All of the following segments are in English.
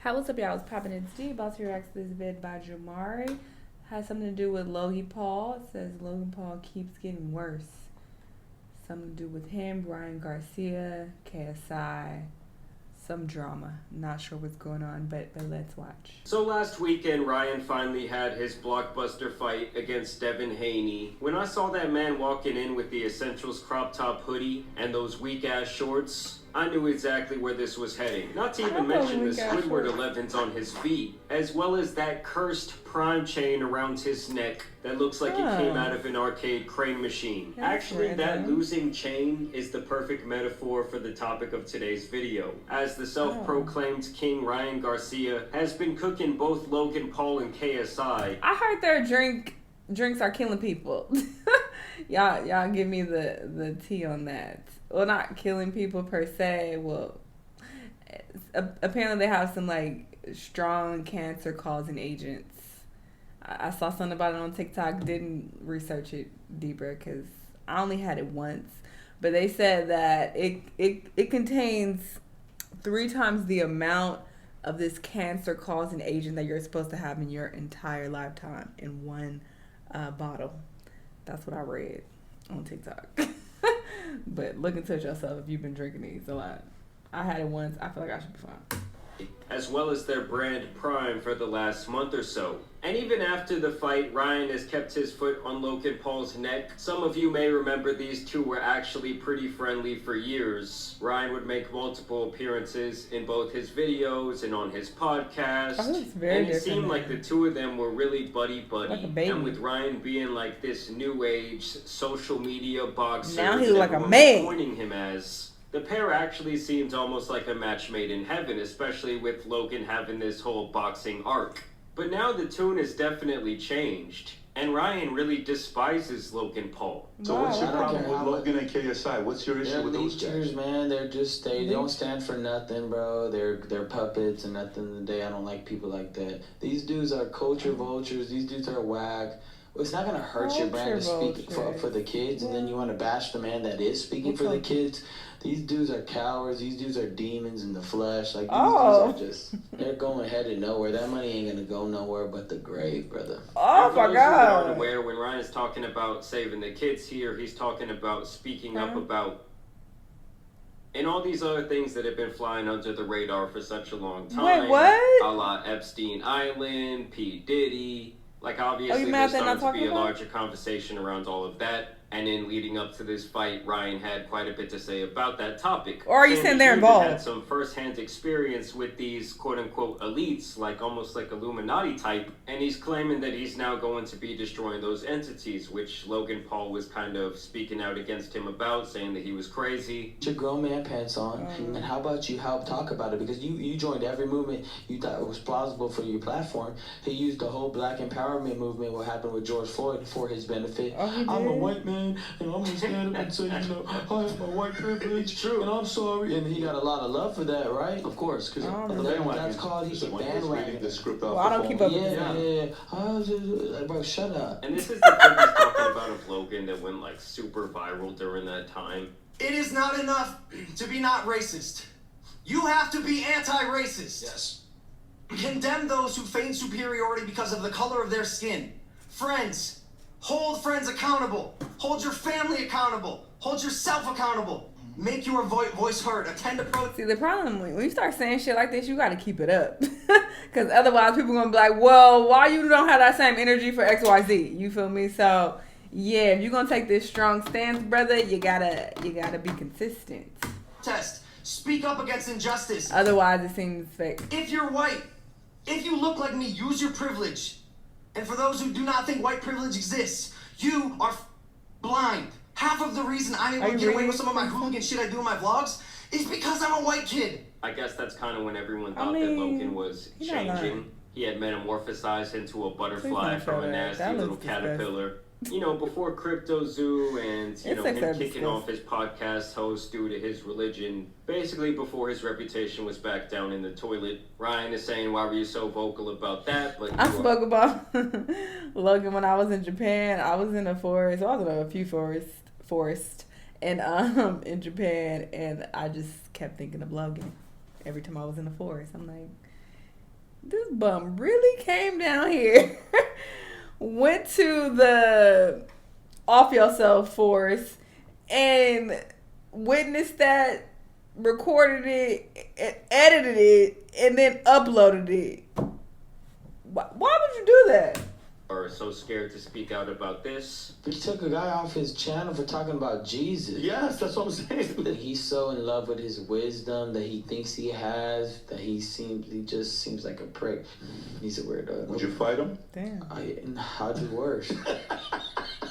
How what's up, y'all? It's Poppin' It's D. About to react to this vid by Jamari. Has something to do with Logan Paul. It says Logan Paul keeps getting worse. Something to do with him, Ryan Garcia, KSI, some drama. Not sure what's going on, but let's watch. So last weekend, Ryan finally had his blockbuster fight against Devin Haney. When I saw that man walking in with the Essentials crop top hoodie and those weak-ass shorts, I knew exactly where this was heading. Not to even mention the Squidward 11s on his feet, as well as that cursed prime chain around his neck that looks like it came out of an arcade crane machine. Actually, that losing chain is the perfect metaphor for the topic of today's video, as the self-proclaimed King Ryan Garcia has been cooking both Logan Paul and KSI. I heard their drinks are killing people. y'all give me the tea on that. Well, not killing people per se. Well, apparently they have some like strong cancer causing agents. I saw something about it on TikTok. Didn't research it deeper because I only had it once. But they said that it contains 3 times the amount of this cancer causing agent that you're supposed to have in your entire lifetime in one bottle. That's what I read on TikTok. But look into it yourself if you've been drinking these a lot. I had it once. I feel like I should be fine. As well as their brand Prime for the last month or so. And even after the fight, Ryan has kept his foot on Logan Paul's neck. Some of you may remember these two were actually pretty friendly for years. Ryan would make multiple appearances in both his videos and on his podcast. And it seemed like the two of them were really buddy-buddy. Like and with Ryan being like this new age social media boxer, now he's like a man. Pointing him as, the pair actually seems almost like a match made in heaven, especially with Logan having this whole boxing arc. But now the tune has definitely changed, and Ryan really despises Logan Paul. So what's your problem with Logan and KSI? What's your issue with those guys? Man, they're just they don't stand for nothing, bro. They're puppets, and at the end of the day, I don't like people like that. These dudes are culture vultures. These dudes are whack. It's not gonna hurt your brand to speak for the kids, and then you want to bash the man that is speaking for the kids. These dudes are cowards. These dudes are demons in the flesh. Like these dudes are they're going headed nowhere. That money ain't gonna go nowhere but the grave, brother. Oh my God! Aren't aware, when Ryan's talking about saving the kids here, he's talking about speaking up about and all these other things that have been flying under the radar for such a long time. Wait, what? A la Epstein Island, P. Diddy. Like, obviously, there's starting to be a larger conversation around all of that. And in leading up to this fight, Ryan had quite a bit to say about that topic. Or are you saying they're involved? He had some first-hand experience with these quote-unquote elites, like almost like Illuminati type. And he's claiming that he's now going to be destroying those entities, which Logan Paul was kind of speaking out against him about, saying that he was crazy. Put your grown man pants on, and how about you help talk about it? Because you joined every movement you thought was plausible for your platform. He used the whole black empowerment movement, what happened with George Floyd, for his benefit. I'm a white man. And I'm gonna stand up and say, I have my white privilege. True. And I'm sorry. And he got a lot of love for that, right? Of course, because that's called he's a bandwagon. The script well, I don't keep up with Yeah. Bro, shut up. And this is the thing he's talking about of Logan that went like super viral during that time. It is not enough to be not racist. You have to be anti-racist. Yes. Condemn those who feign superiority because of the color of their skin. Friends. Hold friends accountable. Hold your family accountable. Hold yourself accountable. Make your voice heard. Attend to protest. See, the problem when you start saying shit like this, you got to keep it up. Because otherwise people going to be like, well, why you don't have that same energy for XYZ? You feel me? So, yeah, if you're going to take this strong stance, brother, you gotta be consistent. Speak up against injustice. Otherwise, it seems fake. If you're white, if you look like me, use your privilege. And for those who do not think white privilege exists, you are blind. Half of the reason I'm able to get away with some of my hooligan shit I do in my vlogs is because I'm a white kid. I guess that's kind of when everyone thought that Logan was changing. He had metamorphosized into a butterfly from a nasty little caterpillar. You know, before Crypto Zoo and, you know, him kicking off his podcast host due to his religion. Basically, before his reputation was back down in the toilet. Ryan is saying, why were you so vocal about that? But I spoke about Logan when I was in Japan. I was in a forest. I was in a few forests and in Japan. And I just kept thinking of Logan every time I was in the forest. I'm like, this bum really came down here, went to the off yourself force, and witnessed that, recorded it, edited it, and then uploaded it. Why would you do that? Are so scared to speak out about this. He took a guy off his channel for talking about Jesus. Yes, that's what I'm saying. That he's so in love with his wisdom that he thinks he has, that he just seems like a prick. He's a weirdo. Would you fight him? Damn. I'll do worse.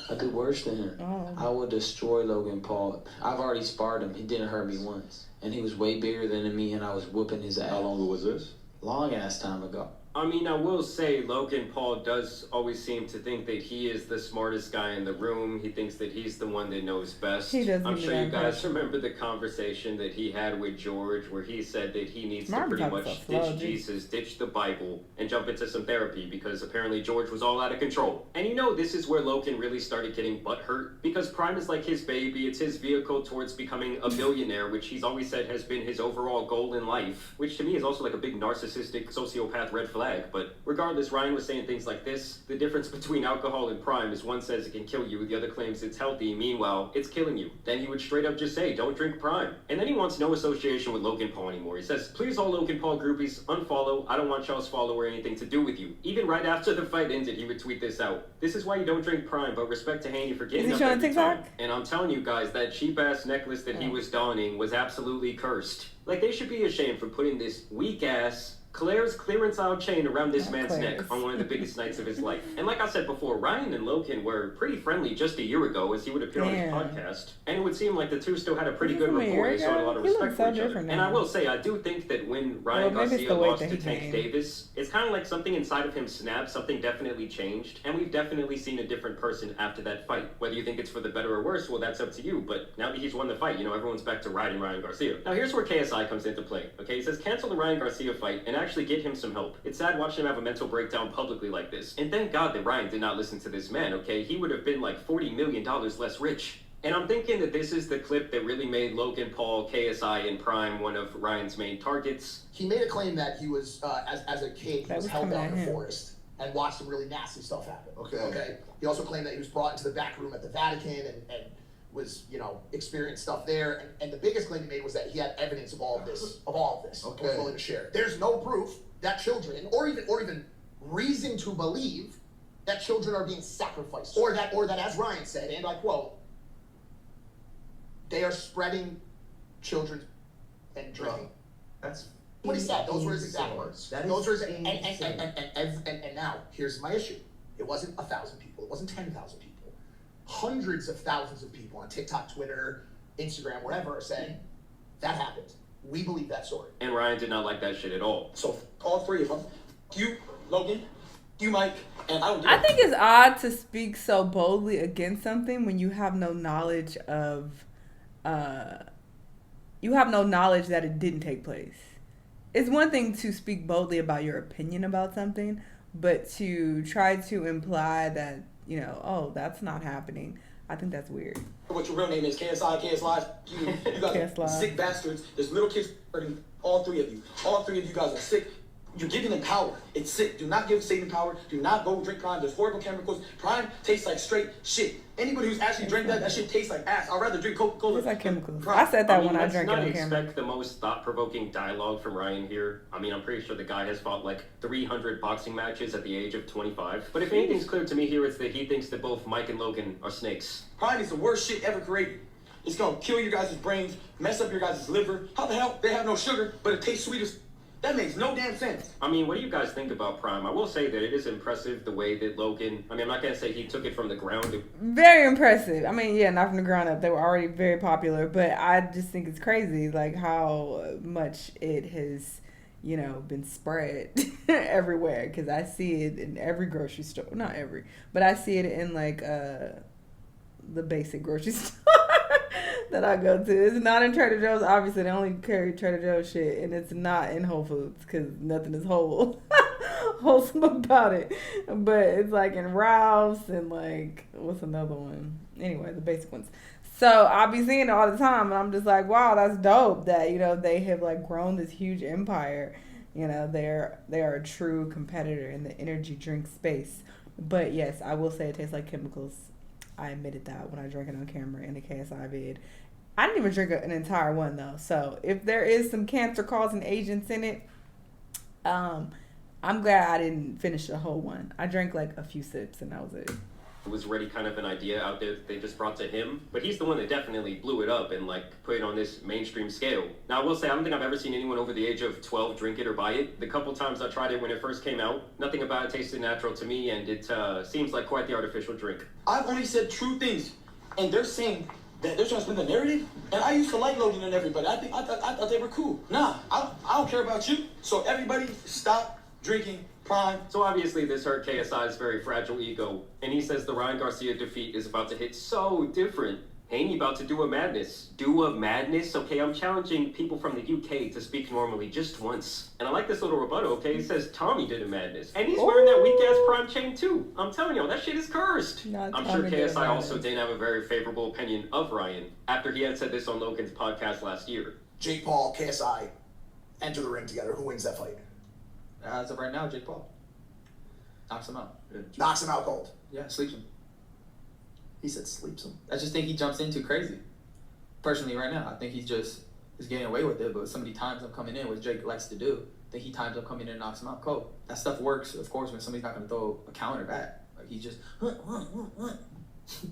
I do worse than him. Oh. I will destroy Logan Paul. I've already sparred him. He didn't hurt me once. And he was way bigger than me, and I was whooping his ass. How long ago was this? Long ass time ago. I mean, I will say Logan Paul does always seem to think that he is the smartest guy in the room. He thinks that he's the one that knows best. He does. I'm sure you guys remember the conversation that he had with George where he said that he needs to pretty much ditch Jesus, ditch the Bible, and jump into some therapy because apparently George was all out of control. And you know, this is where Logan really started getting butthurt because Prime is like his baby. It's his vehicle towards becoming a billionaire, which he's always said has been his overall goal in life, which to me is also like a big narcissistic sociopath red flag. But regardless, Ryan was saying things like this. The difference between alcohol and Prime is one says it can kill you, the other claims it's healthy, meanwhile, it's killing you. Then he would straight up just say, don't drink Prime. And then he wants no association with Logan Paul anymore. He says, please all Logan Paul groupies, unfollow. I don't want y'all's follow or anything to do with you. Even right after the fight ended, he would tweet this out. This is why you don't drink Prime, but respect to Haney for getting up every time. And I'm telling you guys, that cheap-ass necklace that he was donning was absolutely cursed. Like, they should be ashamed for putting this weak-ass Claire's clearance aisle chain around this man's neck on one of the biggest nights of his life. And like I said before, Ryan and Logan were pretty friendly just a year ago as he would appear on his podcast. And it would seem like the two still had a pretty good rapport. They showed a lot of respect for each other. And I will say, I do think that when Ryan Garcia lost to Tank Davis, it's kind of like something inside of him snapped, something definitely changed. And we've definitely seen a different person after that fight. Whether you think it's for the better or worse, well, that's up to you. But now that he's won the fight, you know, everyone's back to riding Ryan Garcia. Now here's where KSI comes into play. Okay, he says cancel the Ryan Garcia fight and actually get him some help. It's sad watching him have a mental breakdown publicly like this. And thank God that Ryan did not listen to this man, okay? He would have been like $40 million less rich. And I'm thinking that this is the clip that really made Logan Paul, KSI, and Prime one of Ryan's main targets. He made a claim that he was, as a kid, he was held down in a forest and watched some really nasty stuff happen. Okay. He also claimed that he was brought into the back room at the Vatican and was, you know, experienced stuff there. And the biggest claim he made was that he had evidence of all of this. Okay. Was willing to share. There's no proof that children, or even reason to believe that children are being sacrificed, or that, as Ryan said, and I quote, they are spreading children and drinking. That's what he said. Those were his exact words. Those were his, and and now here's my issue. It wasn't 1,000 people. It wasn't 10,000 people. Hundreds of thousands of people on TikTok, Twitter, Instagram, whatever, are saying that happened. We believe that story. And Ryan did not like that shit at all. So all three of them, you, Logan, you, Mike, and I think it's odd to speak so boldly against something when you have no knowledge of, you have no knowledge that it didn't take place. It's one thing to speak boldly about your opinion about something, but to try to imply that, you know, oh, that's not happening. I think that's weird. What your real name is, KSI, you guys are sick bastards. There's little kids hurting all three of you. All three of you guys are sick. You're giving them power. It's sick. Do not give Satan power. Do not go drink Prime. There's horrible chemicals. Prime tastes like straight shit. Anybody who's actually drank that shit tastes like ass. I'd rather drink Coca-Cola. It's like chemicals. Prime. I said that when I drank it on camera. Let's not expect the most thought-provoking dialogue from Ryan here. I mean, I'm pretty sure the guy has fought like 300 boxing matches at the age of 25. But if anything's clear to me here, it's that he thinks that both Mike and Logan are snakes. Prime is the worst shit ever created. It's gonna kill your guys' brains, mess up your guys' liver. How the hell? They have no sugar, but it tastes sweet as... That makes no damn sense. I mean, what do you guys think about Prime? I will say that it is impressive the way that Logan... I mean, I'm not going to say he took it from the ground. Very impressive. I mean, yeah, not from the ground up. They were already very popular. But I just think it's crazy, like, how much it has, you know, been spread everywhere. Because I see it in every grocery store. Not every. But I see it in, like, the basic grocery store that I go to. It's not in Trader Joe's. Obviously, they only carry Trader Joe's shit, and it's not in Whole Foods because nothing is wholesome about it. But it's like in Ralph's and like what's another one? Anyway, the basic ones. So I'll be seeing it all the time, and I'm just like, wow, that's dope that, you know, they have like grown this huge empire, You know, they are a true competitor in the energy drink space. But yes, I will say it tastes like chemicals. I admitted that when I drank it on camera in the KSI vid. I didn't even drink an entire one though. So if there is some cancer-causing agents in it, I'm glad I didn't finish the whole one. I drank like a few sips and that was it. It was already kind of an idea out there that they just brought to him, but he's the one that definitely blew it up and like put it on this mainstream scale. Now I will say I don't think I've ever seen anyone over the age of 12 drink it or buy it. The couple times I tried it when it first came out, nothing about it tasted natural to me, and it seems like quite the artificial drink. I've only said true things, and they're saying that they're trying to spin the narrative. And I used to like Logan and everybody. I thought they were cool. Nah, I don't care about you. So everybody stop drinking Prime. So obviously this hurt KSI's very fragile ego, and he says the Ryan Garcia defeat is about to hit so different. Haney about to do a madness. Do a madness? Okay, I'm challenging people from the UK to speak normally just once. And I like this little rebuttal, okay? He says Tommy did a madness. And he's wearing that weak-ass Prime chain too. I'm telling y'all, that shit is cursed. I'm sure KSI also didn't have a very favorable opinion of Ryan after he had said this on Logan's podcast last year. Jake Paul, KSI, enter the ring together. Who wins that fight? As of right now, Jake Paul knocks him out. Knocks him out cold. Yeah, sleeps him. He said sleeps him. I just think he jumps in too crazy. Personally, right now, I think he's getting away with it. But so many times I'm coming in, what Jake likes to do, I think he times up coming in and knocks him out cold. That stuff works, of course, when somebody's not going to throw a counter back. Like he just, he's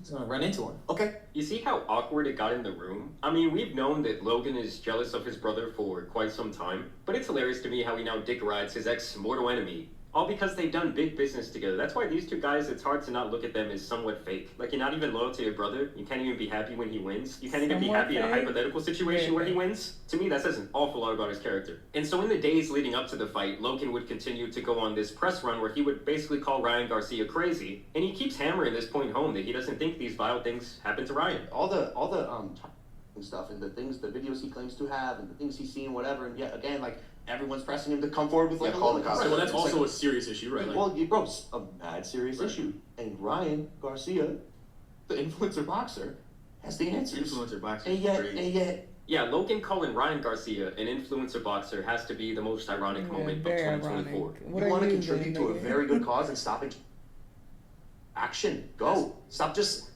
going to run into him. Okay. You see how awkward it got in the room? I mean, we've known that Logan is jealous of his brother for quite some time, but it's hilarious to me how he now dick rides his ex-mortal enemy. All because they've done big business together. That's why these two guys, it's hard to not look at them as somewhat fake. Like, you're not even loyal to your brother. You can't even be happy when he wins. You can't even be happy in a hypothetical situation where he wins. To me, that says an awful lot about his character. And so in the days leading up to the fight, Logan would continue to go on this press run where he would basically call Ryan Garcia crazy. And he keeps hammering this point home that he doesn't think these vile things happen to Ryan. All the stuff and the videos he claims to have and the things he's seen, whatever. And yet again, like, everyone's pressing him to come forward with like a right, well, that's also a serious issue, right? Well, bro, it's a mad serious issue. And Ryan Garcia, the influencer boxer, has the answers. Influencer boxer. And yet. Yeah, Logan calling Ryan Garcia an influencer boxer has to be the most ironic moment of 2024. You want to contribute to a very good cause and stopping action. Go. Stop just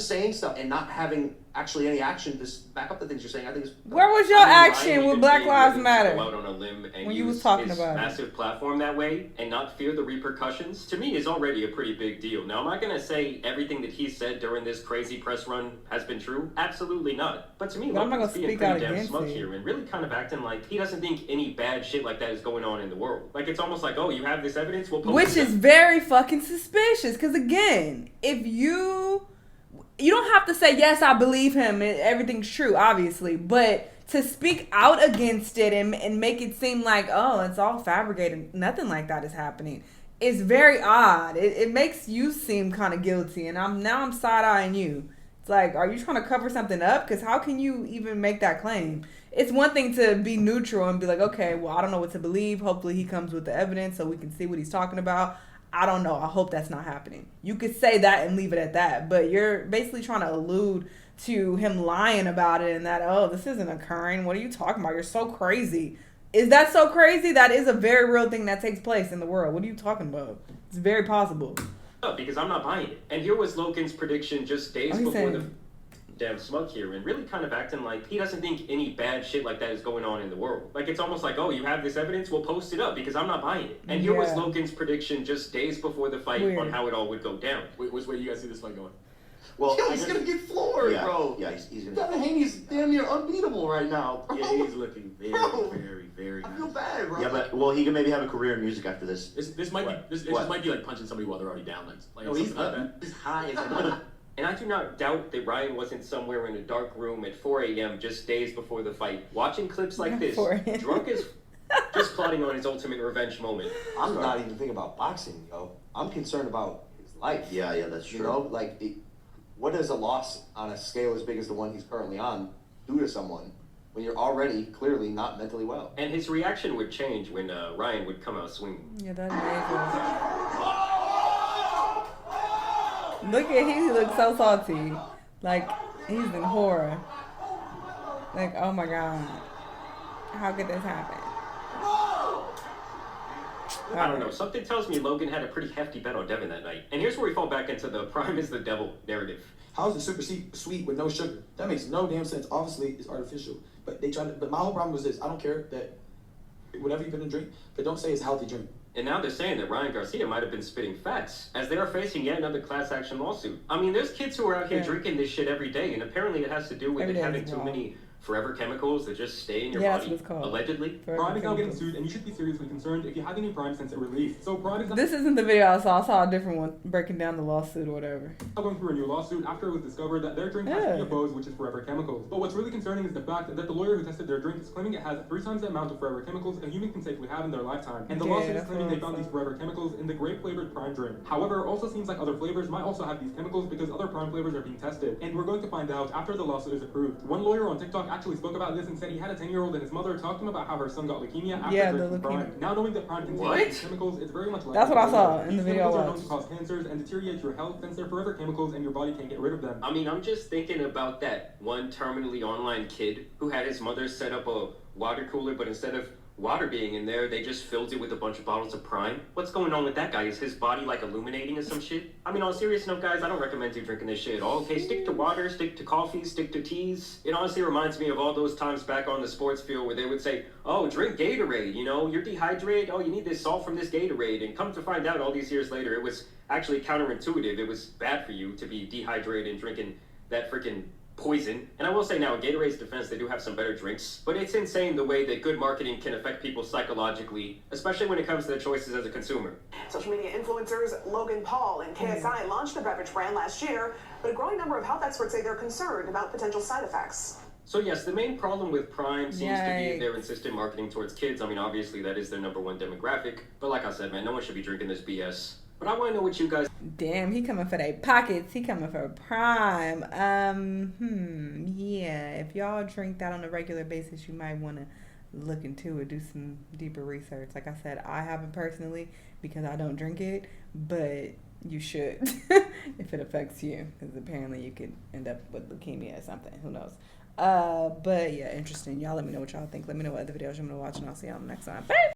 saying stuff and not having actually any action to back up the things you're saying. I think it's where was your action with Black Lives Matter? Go out on a limb and when you was talking his about massive platform that way and not fear the repercussions, to me, is already a pretty big deal. Now, I'm not going to say everything that he said during this crazy press run has been true. Absolutely not. But to me, Logan's being pretty damn smug here and really kind of acting like he doesn't think any bad shit like that is going on in the world. Like, it's almost like, oh, you have this evidence? We'll post Which is very fucking suspicious. Because, again, if you don't have to say, yes, I believe him, everything's true, obviously, but to speak out against it and make it seem like, oh, it's all fabricated, nothing like that is happening, is very odd. It makes you seem kind of guilty, and I'm side-eyeing you. It's like, are you trying to cover something up? Because how can you even make that claim? It's one thing to be neutral and be like, okay, well, I don't know what to believe. Hopefully he comes with the evidence so we can see what he's talking about. I don't know. I hope that's not happening. You could say that and leave it at that, but you're basically trying to allude to him lying about it and that, oh, this isn't occurring. What are you talking about? You're so crazy. Is that so crazy? That is a very real thing that takes place in the world. What are you talking about? It's very possible. Because I'm not buying it. And here was Logan's prediction just days before the damn smug here and really kind of acting like he doesn't think any bad shit like that is going on in the world. Like, it's almost like, oh, you have this evidence? We'll post it up because I'm not buying it. And here was Logan's prediction just days before the fight on how it all would go down. Which way do you guys see this fight going? Well, he's going to get floored, bro. Yeah, he's going to. Devin Haney's damn near unbeatable right now, bro. Yeah, he's looking very I feel bad, bro. Yeah, but, well, he can maybe have a career in music after this. This might be like punching somebody while they're already down. Like no, he's high as a And I do not doubt that Ryan wasn't somewhere in a dark room at 4 a.m. just days before the fight, watching clips like this, drunk as just plotting on his ultimate revenge moment. I'm not even thinking about boxing, yo. I'm concerned about his life. Yeah, that's true. You know, like, what does a loss on a scale as big as the one he's currently on do to someone when you're already clearly not mentally well? And his reaction would change when Ryan would come out swinging. Yeah, that's amazing. Look at he looks so salty. Like, he's in horror. Like, oh my God. How could this happen? I don't know. Something tells me Logan had a pretty hefty bet on Devin that night. And here's where we fall back into the prime is the devil narrative. How's the super sweet with no sugar? That makes no damn sense. Obviously, it's artificial. But but my whole problem was this. I don't care that whatever you're gonna drink, but don't say it's a healthy drink. And now they're saying that Ryan Garcia might have been spitting facts, as they are facing yet another class action lawsuit. I mean, there's kids who are out here drinking this shit every day, and apparently it has to do with it having too many forever chemicals that just stay in your body, allegedly. Prime is now getting sued, and you should be seriously concerned if you haven't any Prime since it released. So Prime is now... This isn't the video I saw. I saw a different one breaking down the lawsuit or whatever. Going through a new lawsuit after it was discovered that their drink has PFOs, which is forever chemicals. But what's really concerning is the fact that the lawyer who tested their drink is claiming it has 3 times the amount of forever chemicals a human can safely have in their lifetime. And the lawsuit is claiming they found these forever chemicals in the grape-flavored Prime drink. However, it also seems like other flavors might also have these chemicals because other Prime flavors are being tested. And we're going to find out after the lawsuit is approved. One lawyer on TikTok actually spoke about this and said he had a 10-year-old and his mother talked to him about how her son got leukemia after drinking Prime. Now knowing that Prime contains these chemicals, it's very much like that's what I saw in the video. These chemicals are known to cause cancers and deteriorate your health since they're forever chemicals and your body can't get rid of them. I mean, I'm just thinking about that one terminally online kid who had his mother set up a water cooler, but instead of water being in there, they just filled it with a bunch of bottles of Prime. What's going on with that guy? Is his body like illuminating or some shit? I mean, on a serious note, guys, I don't recommend you drinking this shit at all. Okay, stick to water, stick to coffee, stick to teas. It honestly reminds me of all those times back on the sports field where they would say, oh, drink Gatorade, you know, you're dehydrated, oh, you need this salt from this Gatorade. And come to find out all these years later, it was actually counterintuitive. It was bad for you to be dehydrated and drinking that freaking poison. And I will say now, in Gatorade's defense, they do have some better drinks, but it's insane the way that good marketing can affect people psychologically, especially when it comes to their choices as a consumer. Social media influencers Logan Paul and KSI launched the beverage brand last year, but a growing number of health experts say they're concerned about potential side effects. So yes, the main problem with Prime seems to be their insistent marketing towards kids. I mean, obviously that is their #1 demographic, but like I said, man, no one should be drinking this BS. But I want to know what you guys... Damn, he coming for their pockets. He coming for Prime. Yeah. If y'all drink that on a regular basis, you might want to look into it, do some deeper research. Like I said, I haven't personally because I don't drink it, but you should if it affects you, because apparently you could end up with leukemia or something. Who knows? But yeah, interesting. Y'all let me know what y'all think. Let me know what other videos you want to watch, and I'll see y'all next time. Bye.